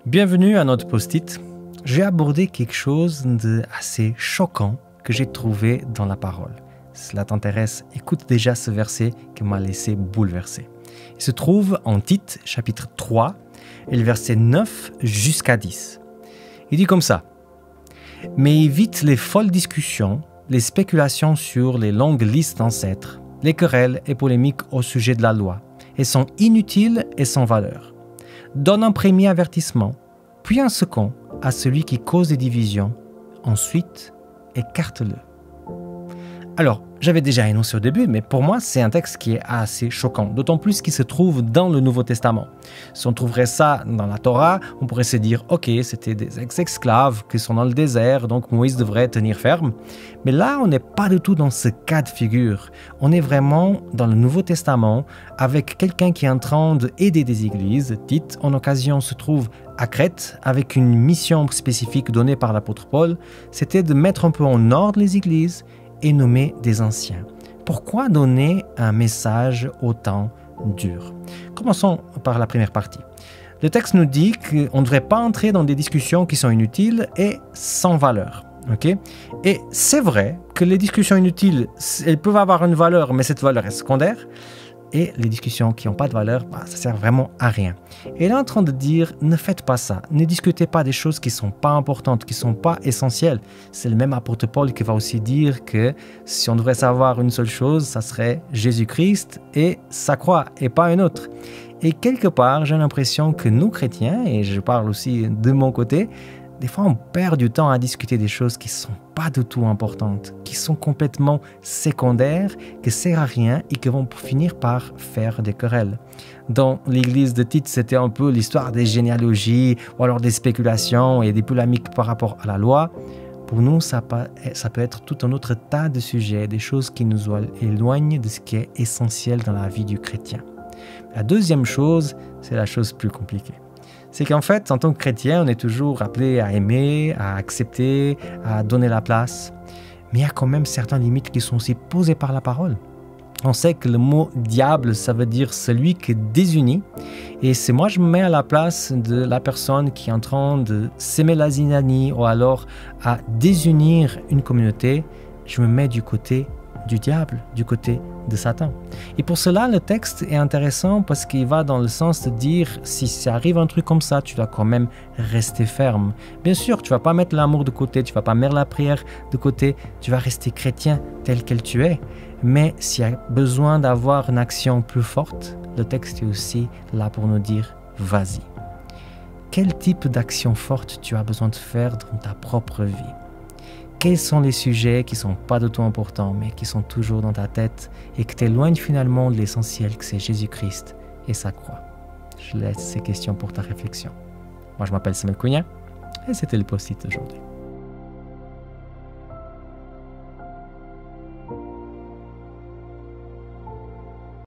Bienvenue à notre post-it. Je vais aborder quelque chose d'assez choquant que j'ai trouvé dans la parole. Si cela t'intéresse, écoute déjà ce verset qui m'a laissé bouleversé. Il se trouve en Tite, chapitre 3, et le verset 9 jusqu'à 10. Il dit comme ça. « Mais évite les folles discussions, les spéculations sur les longues listes d'ancêtres, les querelles et polémiques au sujet de la loi, et sont inutiles et sans valeur. Donne un premier avertissement, puis un second à celui qui cause des divisions. Ensuite, écarte-le. » Alors, j'avais déjà énoncé au début, mais pour moi, c'est un texte qui est assez choquant, d'autant plus qu'il se trouve dans le Nouveau Testament. Si on trouverait ça dans la Torah, on pourrait se dire « Ok, c'était des ex-esclaves qui sont dans le désert, donc Moïse devrait tenir ferme. » Mais là, on n'est pas du tout dans ce cas de figure. On est vraiment dans le Nouveau Testament avec quelqu'un qui est en train d'aider des églises. Tite, en occasion, se trouve à Crète avec une mission spécifique donnée par l'apôtre Paul. C'était de mettre un peu en ordre les églises et nommer des anciens. Pourquoi donner un message autant dur? Commençons par la première partie. Le texte nous dit qu'on ne devrait pas entrer dans des discussions qui sont inutiles et sans valeur. Okay? Et c'est vrai que les discussions inutiles, elles peuvent avoir une valeur, mais cette valeur est secondaire. Et les discussions qui n'ont pas de valeur, ça sert vraiment à rien. Et il est en train de dire, ne faites pas ça. Ne discutez pas des choses qui ne sont pas importantes, qui ne sont pas essentielles. C'est le même apôtre Paul qui va aussi dire que si on devrait savoir une seule chose, ça serait Jésus-Christ et sa croix, et pas une autre. Et quelque part, j'ai l'impression que nous, chrétiens, et je parle aussi de mon côté, des fois, on perd du temps à discuter des choses qui ne sont pas du tout importantes, qui sont complètement secondaires, qui ne servent à rien et qui vont finir par faire des querelles. Dans l'église de Tite, c'était un peu l'histoire des généalogies ou alors des spéculations et des polémiques par rapport à la loi. Pour nous, ça peut être tout un autre tas de sujets, des choses qui nous éloignent de ce qui est essentiel dans la vie du chrétien. La deuxième chose, c'est la chose plus compliquée. C'est qu'en fait, en tant que chrétien, on est toujours appelé à aimer, à accepter, à donner la place. Mais il y a quand même certaines limites qui sont aussi posées par la parole. On sait que le mot « diable », ça veut dire « celui qui désunit ». Et si moi je me mets à la place de la personne qui est en train de s'aimer la zizanie ou alors à désunir une communauté, je me mets du côté du diable, du côté de Satan. Et pour cela, le texte est intéressant parce qu'il va dans le sens de dire si ça arrive un truc comme ça, tu dois quand même rester ferme. Bien sûr, tu vas pas mettre l'amour de côté, tu vas pas mettre la prière de côté, tu vas rester chrétien tel quel tu es. Mais s'il y a besoin d'avoir une action plus forte, le texte est aussi là pour nous dire vas-y. Quel type d'action forte tu as besoin de faire dans ta propre vie? Quels sont les sujets qui ne sont pas du tout importants, mais qui sont toujours dans ta tête et qui t'éloignent finalement de l'essentiel que c'est Jésus-Christ et sa croix? Je laisse ces questions pour ta réflexion. Moi, je m'appelle Samuel Cunha et c'était le post-it d'aujourd'hui.